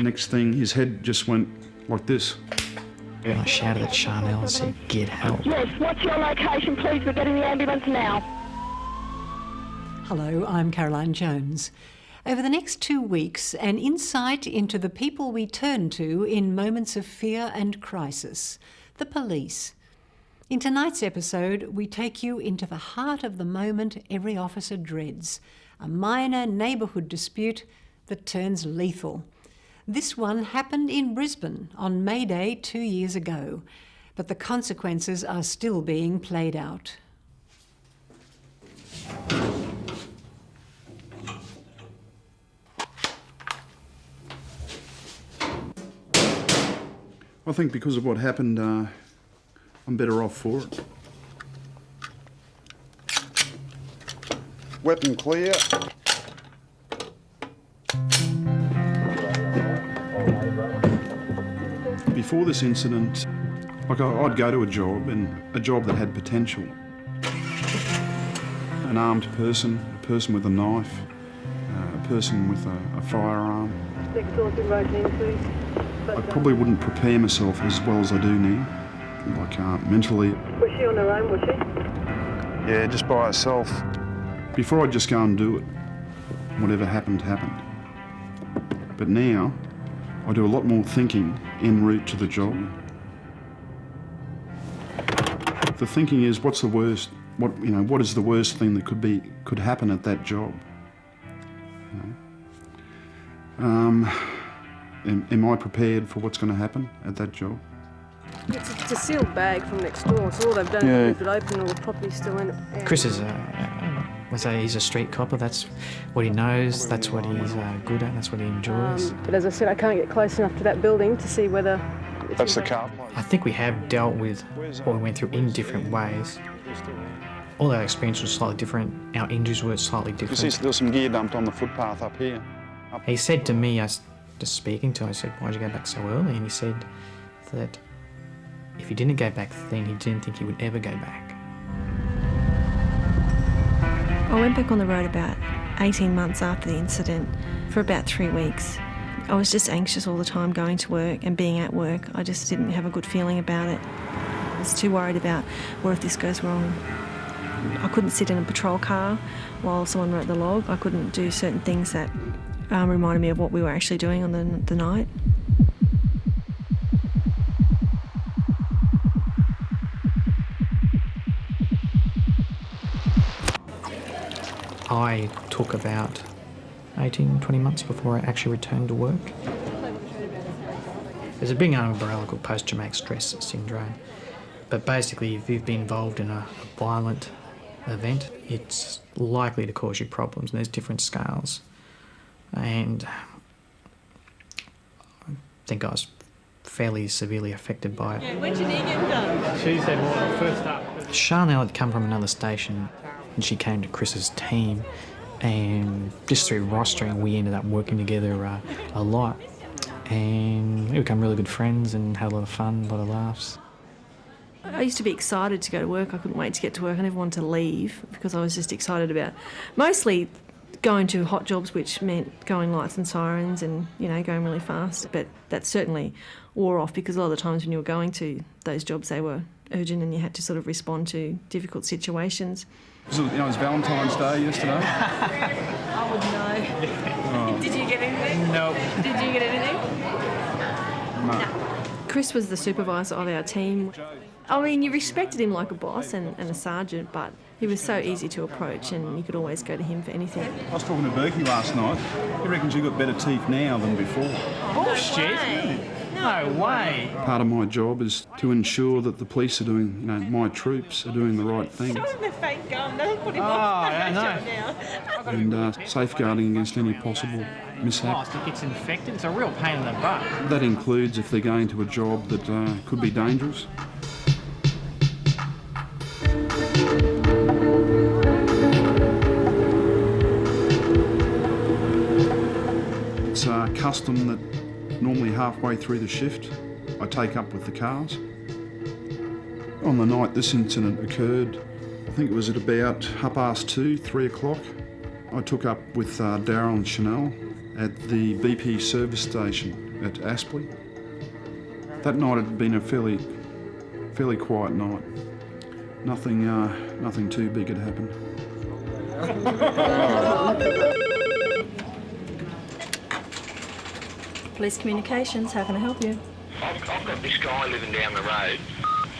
Next thing, his head just went like this. And I shouted at Sharnelle and said, "Get help." Yes, what's your location, please? We're getting the ambulance now. Hello, I'm Caroline Jones. Over the next 2 weeks, an insight into the people we turn to in moments of fear and crisis, the police. In tonight's episode, we take you into the heart of the moment every officer dreads, a minor neighbourhood dispute that turns lethal. This one happened in Brisbane on May Day 2 years ago, but the consequences are still being played out. I think because of what happened, I'm better off for it. Weapon clear. Before this incident, I'd go to a job that had potential. An armed person, a person with a knife, a person with a firearm. I probably wouldn't prepare myself as well as I do now, mentally. Was she on her own, was she? Yeah, just by herself. Before I'd just go and do it. Whatever happened, happened. But now, I do a lot more thinking en route to the job. The thinking is, what's the worst? What is the worst thing that could happen at that job? Am I prepared for what's going to happen at that job? It's a sealed bag from next door, so all they've done is leave it open, all the property's still in it. Chris is he's a street copper. That's what he knows, that's what he's good at, that's what he enjoys. But as I said, I can't get close enough to that building to see whether... That's the car. I think we have dealt with what we went through in different ways. All our experience was slightly different, our injuries were slightly different. You see, there was some gear dumped on the footpath up here. He said to me, I was just speaking to him, I said, "Why'd you go back so early?" And he said that if he didn't go back then, he didn't think he would ever go back. I went back on the road about 18 months after the incident for about 3 weeks. I was just anxious all the time going to work and being at work. I just didn't have a good feeling about it. I was too worried about what if this goes wrong. I couldn't sit in a patrol car while someone wrote the log. I couldn't do certain things that reminded me of what we were actually doing on the night. I took about 18, 20 months before I actually returned to work. There's a big umbrella called post-traumatic stress syndrome, but basically if you've been involved in a violent event, it's likely to cause you problems, and there's different scales. And I think I was fairly severely affected by it. Yeah, when's your knee getting done? She said, well, first up. Sharnelle had come from another station, and she came to Chris's team, and just through rostering we ended up working together a lot, and we became really good friends and had a lot of fun, a lot of laughs. I used to be excited to go to work. I couldn't wait to get to work. I never wanted to leave because I was just excited about mostly going to hot jobs, which meant going lights and sirens and, going really fast. But that certainly wore off because a lot of the times when you were going to those jobs, they were urgent and you had to sort of respond to difficult situations. It was Valentine's Day yesterday. I wouldn't know. Did you get anything? No. Did you get anything? No. Chris was the supervisor of our team. I mean, you respected him like a boss and a sergeant, but he was so easy to approach and you could always go to him for anything. I was talking to Berkey last night. He reckons you've got better teeth now than before. Bullshit. No way. Part of my job is to ensure that the police are doing, my troops are doing the right thing. Show him the fake gun. They'll put him Oh, off. yeah, no. And safeguarding against any possible mishap. Christ, it gets infected. It's a real pain in the butt. That includes if they're going to a job that could be dangerous. It's a custom that normally halfway through the shift I take up with the cars. On the night this incident occurred, I think it was at about 2:30, 3 o'clock, I took up with Daryl and Sharnelle at the BP service station at Aspley. That night had been a fairly quiet night. Nothing too big had happened. Police Communications, how can I help you? I've got this guy living down the road,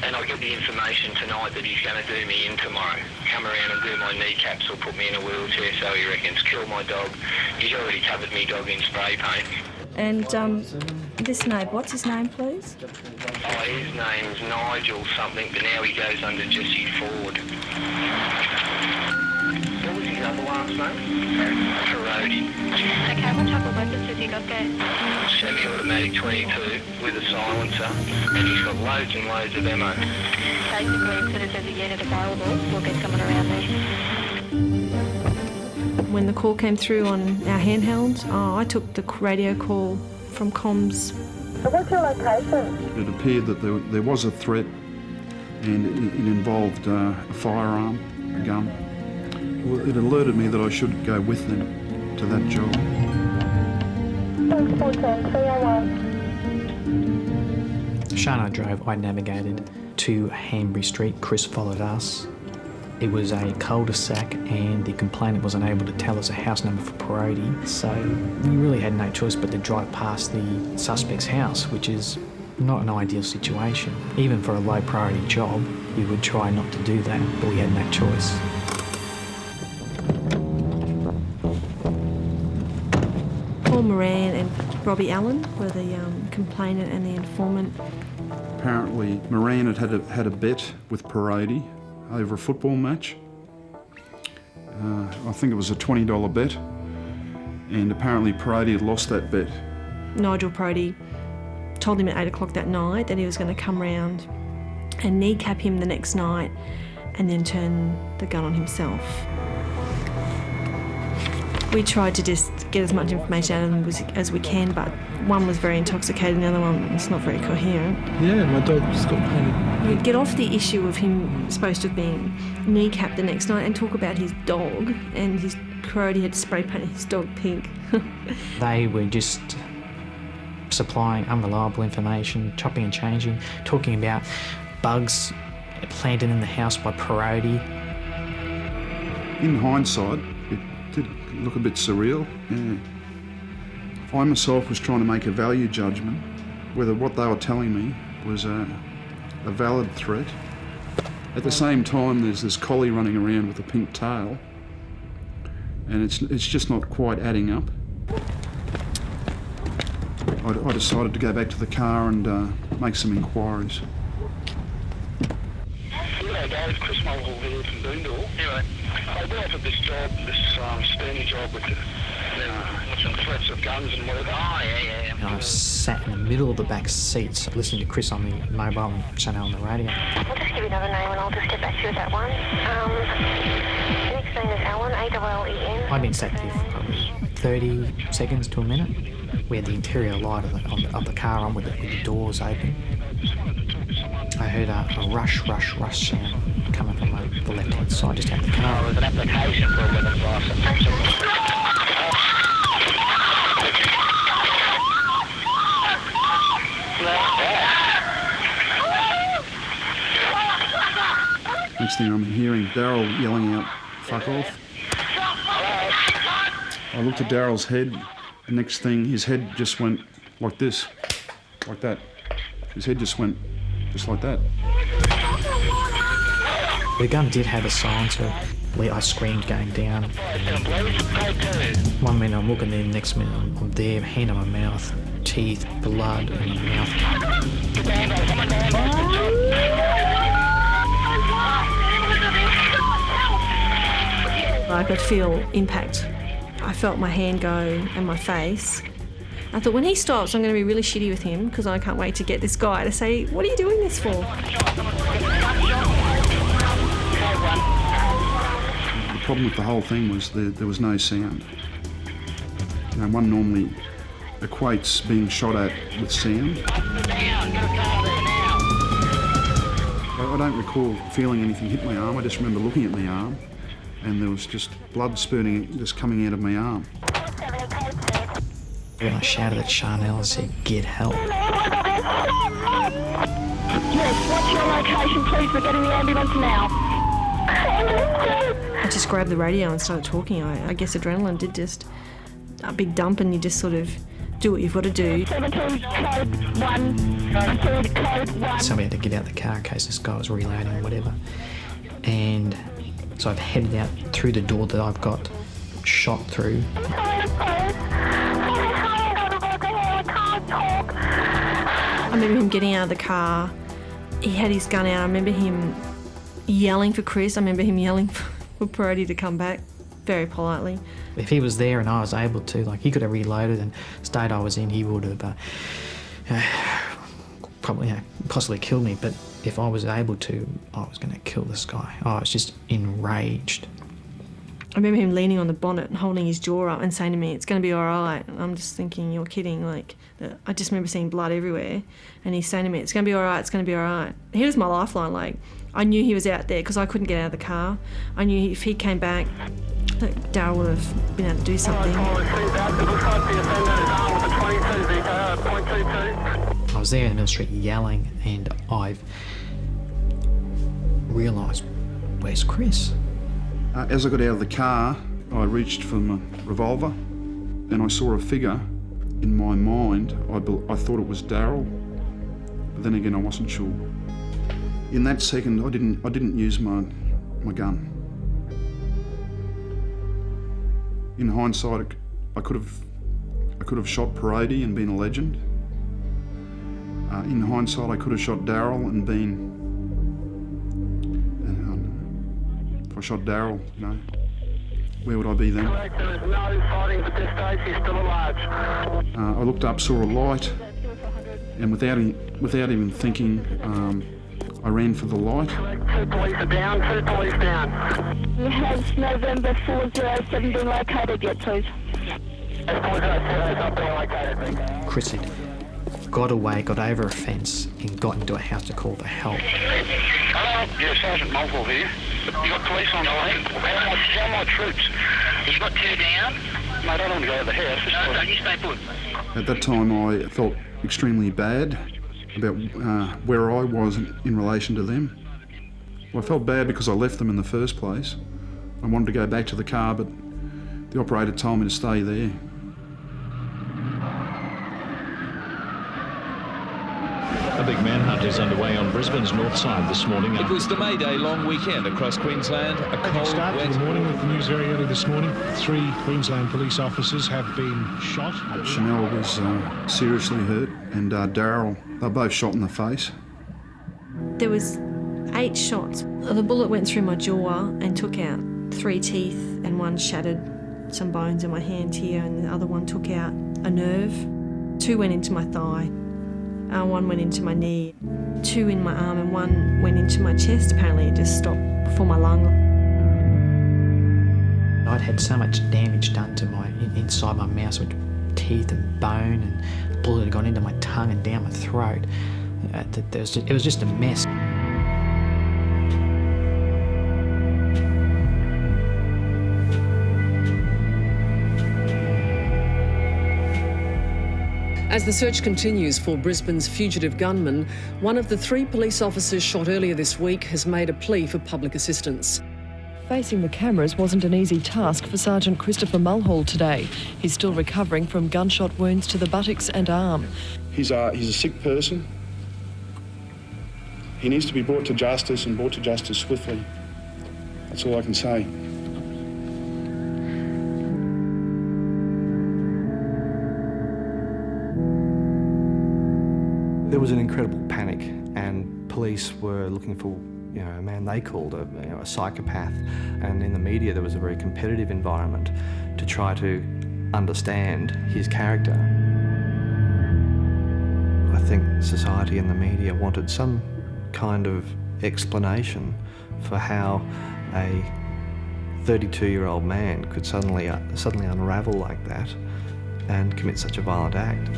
and I get the information tonight that he's going to do me in tomorrow. Come around and do my kneecaps or put me in a wheelchair, so he reckons. Kill my dog. He's already covered me dog in spray paint. And this neighbour, what's his name, please? Oh, his name's Nigel something, but now he goes under Jesse Ford. What was his other last name? Parody. Okay, what type of weapons have you got there? Semi-automatic 22 with a silencer, and he's got loads and loads of ammo. Basically, as soon as there's a unit available, we'll get someone around there. When the call came through on our handheld, I took the radio call from comms. So what's your location? It appeared that there was a threat, and it involved a firearm, a gun. Well, it alerted me that I should go with them to that job. 301. Sharnelle drove, I navigated to Hanbury Street. Chris followed us. It was a cul-de-sac and the complainant wasn't able to tell us a house number for Parody, so we really had no choice but to drive past the suspect's house, which is not an ideal situation. Even for a low priority job, you would try not to do that, but we had no choice. Paul Moran and Robbie Allen were the complainant and the informant. Apparently, Moran had a bet with Parody over a football match. I think it was a $20 bet, and apparently Parody had lost that bet. Nigel Parody told him at 8 o'clock that night that he was going to come round and kneecap him the next night and then turn the gun on himself. We tried to just get as much information out of them as we can, but one was very intoxicated and the other one was not very coherent. Yeah, my dog just got painted. We'd get off the issue of him supposed to have been kneecapped the next night and talk about his dog, and his Parody had spray painted his dog pink. They were just supplying unreliable information, chopping and changing, talking about bugs planted in the house by Parody. In hindsight, it did look a bit surreal. Yeah. I myself was trying to make a value judgment whether what they were telling me was a valid threat. At the same time, there's this collie running around with a pink tail, and it's just not quite adding up. I decided to go back to the car and make some inquiries. Hello, Daryl. Chris Mulhall here from Boondall. Anyway, I got offered this job, this Stony job with some threats of guns and whatever. Oh, yeah. And I sat in the middle of the back seats listening to Chris on the mobile and Sharnelle on the radio. I'll just give you another name and I'll just get back to you with that one. Next name is Alan, A-L-L-E-N. I'd been sat there for probably 30 seconds to a minute. We had the interior light of the car on with the doors open. I heard a rush sound coming from the left-hand side, just out the car. There was an application for a weapons license. Next thing I'm hearing Daryl yelling out, "Fuck off." I looked at Daryl's head, and next thing his head just went like this, like that. His head just went just like that. The gun did have a silencer. I screamed going down. 1 minute I'm looking there, next minute I'm there, hand on my mouth, teeth, blood in my mouth. I could feel impact. I felt my hand go and my face. I thought, when he stops, I'm going to be really shitty with him because I can't wait to get this guy to say, "What are you doing this for?" The problem with the whole thing was there was no sound. You know, one normally equates being shot at with sound. I don't recall feeling anything hit my arm. I just remember looking at my arm, and there was just blood spurting, just coming out of my arm. When I shouted at Sharnelle and said, "Get help." Yes, what's your location, please? We're getting the ambulance now. I just grabbed the radio and started talking. I guess adrenaline did just a big dump, and you just sort of do what you've got to do. Somebody had to get out of the car in case this guy was reloading or whatever. And so I've headed out through the door that I've got shot through. I remember him getting out of the car. He had his gun out. I remember him yelling for Chris. I remember him yelling for Brody to come back very politely. If he was there and I was able to, like, he could have reloaded and state I was in, he would have probably possibly killed me. But if I was able to, I was going to kill this guy. I was just enraged. I remember him leaning on the bonnet and holding his jaw up and saying to me, "It's going to be all right." And I'm just thinking, you're kidding. Like, I just remember seeing blood everywhere. And he's saying to me, "It's going to be all right, it's going to be all right." He was my lifeline. Like, I knew he was out there because I couldn't get out of the car. I knew if he came back, that Daryl would have been able to do something. I was there in the middle street yelling, and I've realised, where's Chris? As I got out of the car, I reached for my revolver and I saw a figure. In my mind, I thought it was Daryl, but then again I wasn't sure. In that second, I didn't use my gun. In hindsight, I could have shot Parody and been a legend. In hindsight, I could have shot Daryl and been. If I shot Daryl, you know, where would I be then? Correct, there is no fighting at this stage, he's still alive. I looked up, saw a light, and without even thinking, I ran for the light. Correct, 2 police are down, 2 police down. Has November 407 been located yet, please? 407 has not been located. Chris had got away, got over a fence, and got into a house to call for help. Hello, yeah, Sergeant Mulhall here. You got police on the way? How my troops? You got 2 down? Mate, I don't want to go to the house. No, you stay put. At that time, I felt extremely bad about where I was in relation to them. Well, I felt bad because I left them in the first place. I wanted to go back to the car, but the operator told me to stay there. A big manhunt is underway on Brisbane's north side this morning. It was the May Day long weekend across Queensland. A cold, start to the morning with the news very early this morning. 3 Queensland police officers have been shot. Sharnelle was seriously hurt, and Daryl, they were both shot in the face. There was 8 shots. The bullet went through my jaw and took out 3 teeth, and one shattered some bones in my hand here, and the other one took out a nerve. 2 went into my thigh. 1 went into my knee, 2 in my arm, and 1 went into my chest. Apparently it just stopped before my lung. I'd had so much damage done to my inside my mouth with teeth and bone, and the bullet had gone into my tongue and down my throat. It was just a mess. As the search continues for Brisbane's fugitive gunman, one of the 3 police officers shot earlier this week has made a plea for public assistance. Facing the cameras wasn't an easy task for Sergeant Christopher Mulhall today. He's still recovering from gunshot wounds to the buttocks and arm. He's a sick person. He needs to be brought to justice, and brought to justice swiftly. That's all I can say. There was an incredible panic, and police were looking for, a man they called a psychopath. And in the media, there was a very competitive environment to try to understand his character. I think society and the media wanted some kind of explanation for how a 32-year-old man could suddenly unravel like that and commit such a violent act.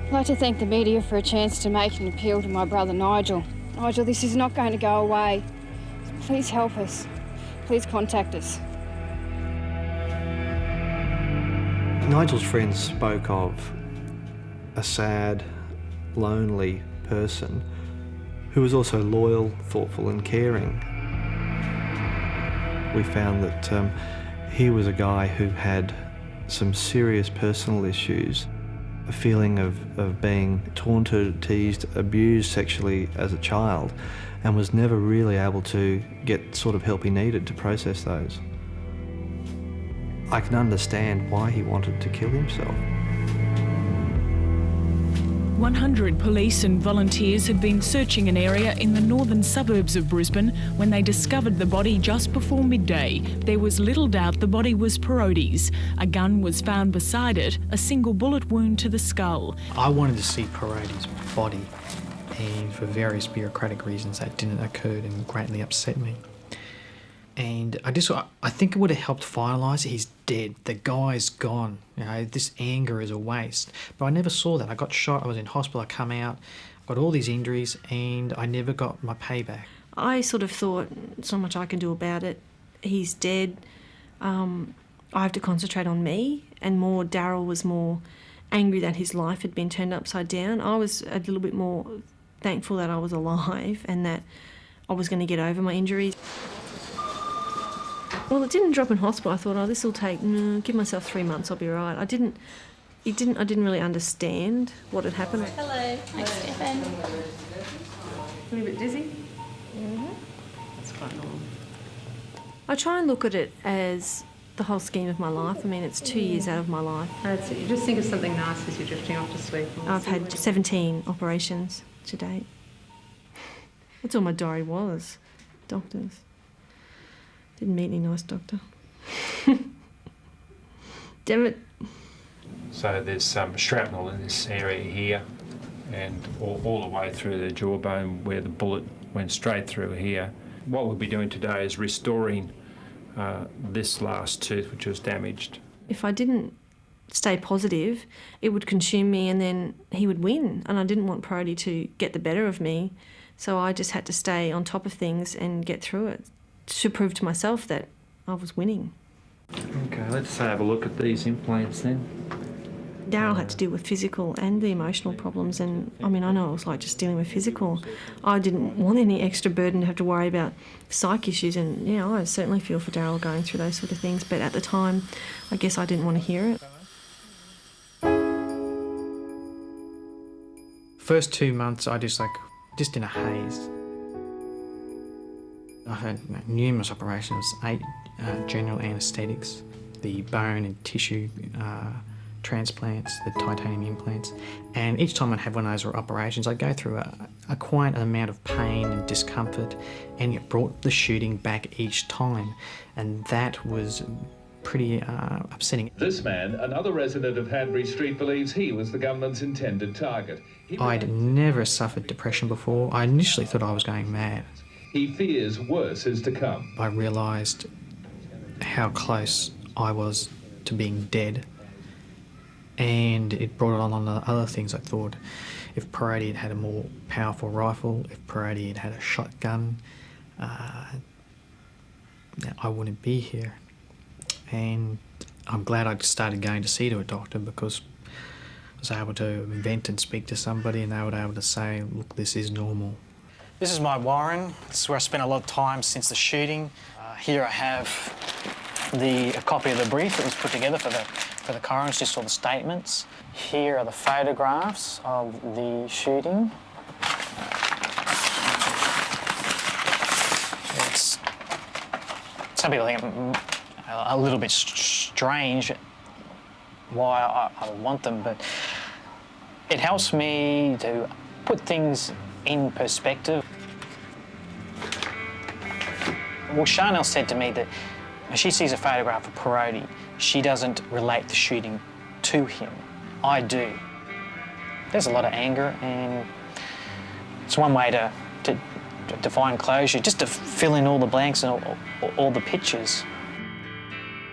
I'd like to thank the media for a chance to make an appeal to my brother Nigel. Nigel, this is not going to go away. Please help us. Please contact us. Nigel's friends spoke of a sad, lonely person who was also loyal, thoughtful and caring. We found that he was a guy who had some serious personal issues, a feeling of being taunted, teased, abused sexually as a child, and was never really able to get sort of help he needed to process those. I can understand why he wanted to kill himself. 100 police and volunteers had been searching an area in the northern suburbs of Brisbane when they discovered the body just before midday. There was little doubt the body was Perody's. A gun was found beside it, a single bullet wound to the skull. I wanted to see Perody's body, and for various bureaucratic reasons that didn't occur and greatly upset me. And I think it would have helped finalise it. He's dead. The guy's gone. You know, this anger is a waste. But I never saw that. I got shot. I was in hospital. I come out, got all these injuries, and I never got my payback. I sort of thought, there's not much I can do about it. He's dead. I have to concentrate on me. And Daryl was more angry that his life had been turned upside down. I was a little bit more thankful that I was alive and that I was going to get over my injuries. Well, it didn't drop in hospital. I thought, this will take, give myself 3 months, I'll be all right. I didn't really understand what had happened. Hello, thanks, Stephen. A little bit dizzy? Mm-hmm. That's quite normal. I try and look at it as the whole scheme of my life. I mean, it's 2 years out of my life. That's it. You just think of something nice as you're drifting off to sleep. I've had 17 operations to date. That's all my diary was. Doctors. Didn't meet any nice doctor. Damn it. So there's some shrapnel in this area here and all the way through the jawbone where the bullet went straight through here. What we'll be doing today is restoring this last tooth which was damaged. If I didn't stay positive, it would consume me and then he would win. And I didn't want Parody to get the better of me. So I just had to stay on top of things and get through it to prove to myself that I was winning. Okay, let's have a look at these implants then. Daryl had to deal with physical and the emotional problems, and I mean, I know it was like just dealing with physical. I didn't want any extra burden to have to worry about psych issues, and yeah, I certainly feel for Daryl going through those sort of things, but at the time, I guess I didn't want to hear it. First 2 months, I just in a haze. I had numerous operations, 8 general anaesthetics, the bone and tissue transplants, the titanium implants, and each time I'd have one of those operations, I'd go through a quite amount of pain and discomfort, and it brought the shooting back each time, and that was pretty upsetting. This man, another resident of Hanbury Street, believes he was the gunman's intended target. I'd never suffered depression before. I initially thought I was going mad. He fears worse is to come. I realised how close I was to being dead, and it brought on the other things. I thought if Parody had had a more powerful rifle, if Parody had had a shotgun, I wouldn't be here. And I'm glad I started going to see to a doctor, because I was able to vent and speak to somebody, and they were able to say, look, this is normal. This is my warren. This is where I spent a lot of time since the shooting. Here I have a copy of the brief that was put together for the coroner, just all the statements. Here are the photographs of the shooting. Some people think I'm a little bit strange why I want them, but it helps me to put things in perspective. Well, Sharnelle said to me that when she sees a photograph of Parody, she doesn't relate the shooting to him. I do. There's a lot of anger, and it's one way to find closure, just to fill in all the blanks and all the pictures.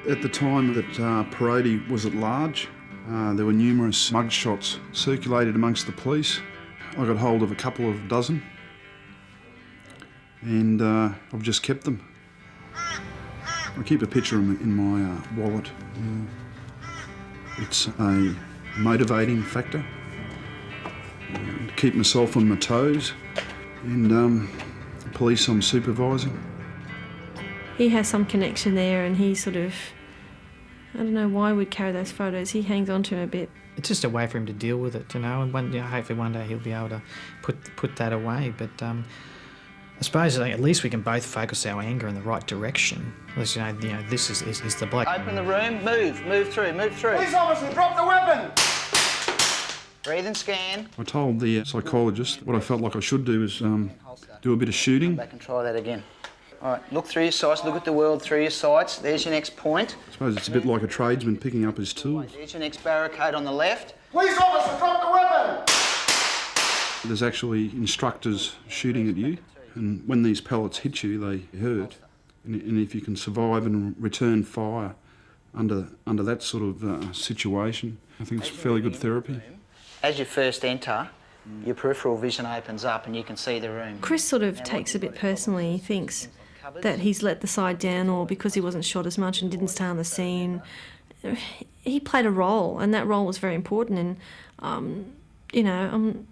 At the time that Parody was at large, there were numerous mugshots circulated amongst the police. I got hold of a couple of dozen, and I've just kept them. I keep a picture of them in my wallet. It's a motivating factor to keep myself on my toes, and police I'm supervising. He has some connection there, and he sort of, I don't know why we'd carry those photos. He hangs on to him a bit. It's just a way for him to deal with it, and hopefully one day he'll be able to put that away. But I suppose at least we can both focus our anger in the right direction. At least this is the bloke. Open the room, move through. Police officer, drop the weapon! Breathe and scan. I told the psychologist what I felt like I should do is do a bit of shooting. Back and try that again. All right, look through your sights, look at the world through your sights. There's your next point. I suppose it's a bit like a tradesman picking up his tools. There's your next barricade on the left. Police officer, drop the weapon! There's actually instructors shooting at you, and when these pellets hit you, they hurt. And if you can survive and return fire under that sort of situation, I think it's fairly good therapy. As you first enter, your peripheral vision opens up and you can see the room. Chris sort of takes a bit personally. He thinks that he's let the side down, or because he wasn't shot as much and didn't stay on the scene. He played a role, and that role was very important. And,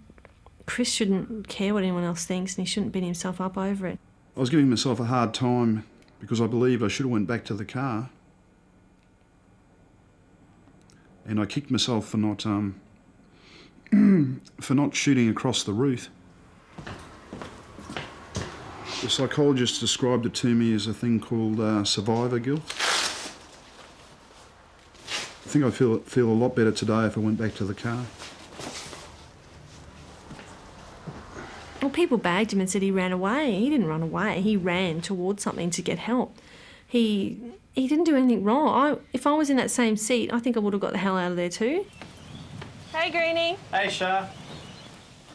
Chris shouldn't care what anyone else thinks, and he shouldn't beat himself up over it. I was giving myself a hard time because I believe I should have went back to the car. And I kicked myself for not shooting across the roof. The psychologist described it to me as a thing called survivor guilt. I think I feel a lot better today if I went back to the car. Well, people bagged him and said he ran away. He didn't run away. He ran towards something to get help. He didn't do anything wrong. If I was in that same seat, I think I would have got the hell out of there too. Hey, Greenie. Hey, Shah.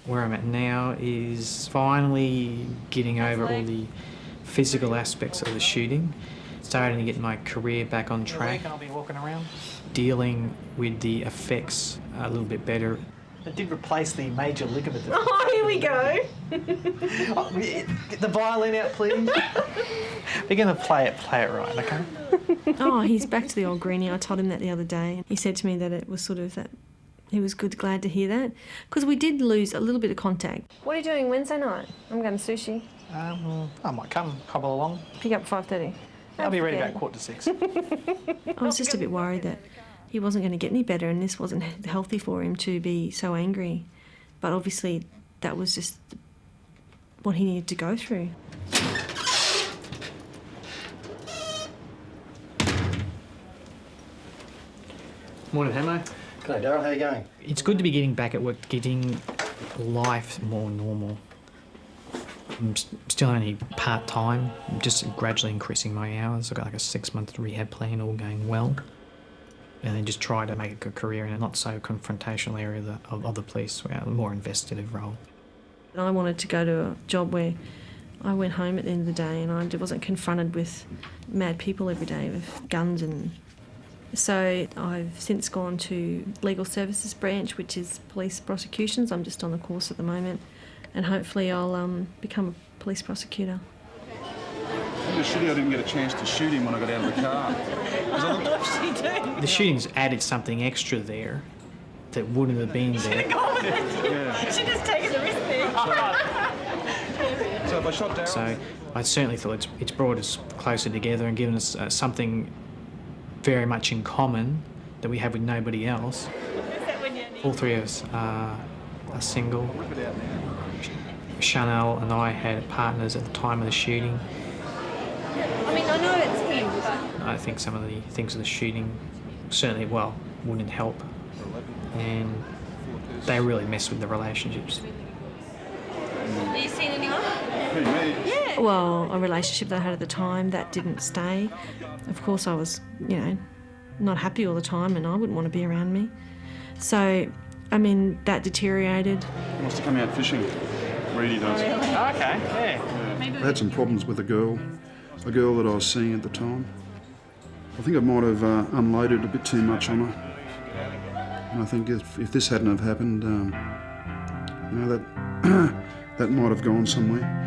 Where I'm at now is finally getting over all the physical aspects of the shooting, starting to get my career back on track, I'll be walking around. dealing with the effects a little bit better. It did replace the major ligament. Oh, here we go. Get the violin out, please. We're going to play it right, okay? Oh, he's back to the old Greenie. I told him that the other day. He said to me that it was sort of that. He was glad to hear that, because we did lose a little bit of contact. What are you doing Wednesday night? I'm going to sushi. I might come, hobble along. Pick up at 5:30. I'll be ready about 5:45. I was just a bit worried that he wasn't going to get any better, and this wasn't healthy for him to be so angry. But obviously, that was just what he needed to go through. Morning, Hamo. G'day, Daryl. How are you going? It's good to be getting back at work, getting life more normal. I'm still only part-time, I'm just gradually increasing my hours. I've got like a 6-month rehab plan, all going well. And then just try to make a career in a not so confrontational area of the police, a more investigative role. I wanted to go to a job where I went home at the end of the day and I wasn't confronted with mad people every day with guns. And so I've since gone to Legal Services Branch, which is police prosecutions. I'm just on the course at the moment, and hopefully I'll become a police prosecutor. I'm just shitty I didn't get a chance to shoot him when I got out of the car. The shooting's added something extra there that wouldn't have been there. You should just taken the risk there. So if I shot Daryl... So I certainly thought it's brought us closer together and given us something very much in common that we have with nobody else. All three of us are single. Sharnelle and I had partners at the time of the shooting. I mean, I know it's him, but... I think some of the things of the shooting certainly, wouldn't help. And they really mess with the relationships. Have you seen anyone? Yeah. Well, a relationship that I had at the time, that didn't stay. Of course, I was, not happy all the time, and I wouldn't want to be around me. So, that deteriorated. He wants to come out fishing. Reedy does. Okay, yeah. I had some problems with a girl that I was seeing at the time. I think I might have unloaded a bit too much on her. And I think if this hadn't have happened, that might have gone somewhere.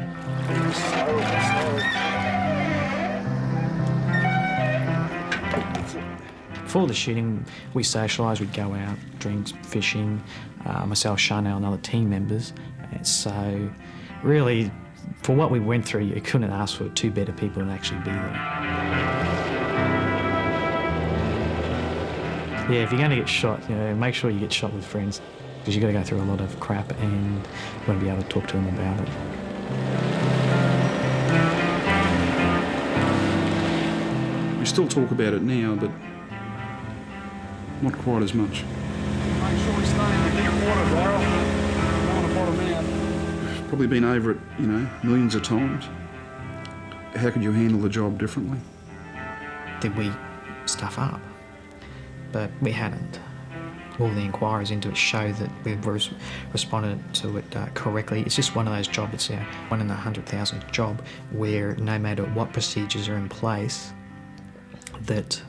Before the shooting, we socialised, we'd go out, drinks, fishing, myself, Sharnelle and other team members. And so really, for what we went through, you couldn't ask for two better people to actually be there. Yeah, if you're going to get shot, make sure you get shot with friends, because you've got to go through a lot of crap and you want to be able to talk to them about it. We still talk about it now, but not quite as much. Make sure we stay in the deep water, Daryl. Don't want to bottom out. Probably been over it, millions of times. How could you handle the job differently? Did we stuff up? But we hadn't. All the inquiries into it show that we've responded to it correctly. It's just one of those jobs, it's a 1 in 100,000 job where no matter what procedures are in place, that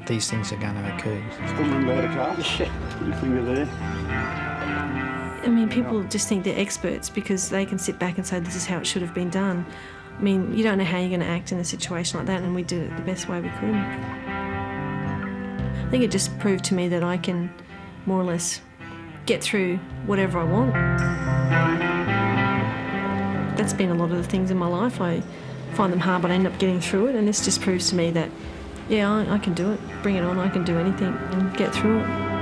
these things are going to occur. Still remember how to car? Yeah. Put your finger there. I mean, people just think they're experts because they can sit back and say this is how it should have been done. I mean, you don't know how you're going to act in a situation like that, and we did it the best way we could. I think it just proved to me that I can more or less get through whatever I want. That's been a lot of the things in my life. I find them hard, but I end up getting through it, and this just proves to me that, yeah, I can do it. Bring it on, I can do anything and get through it.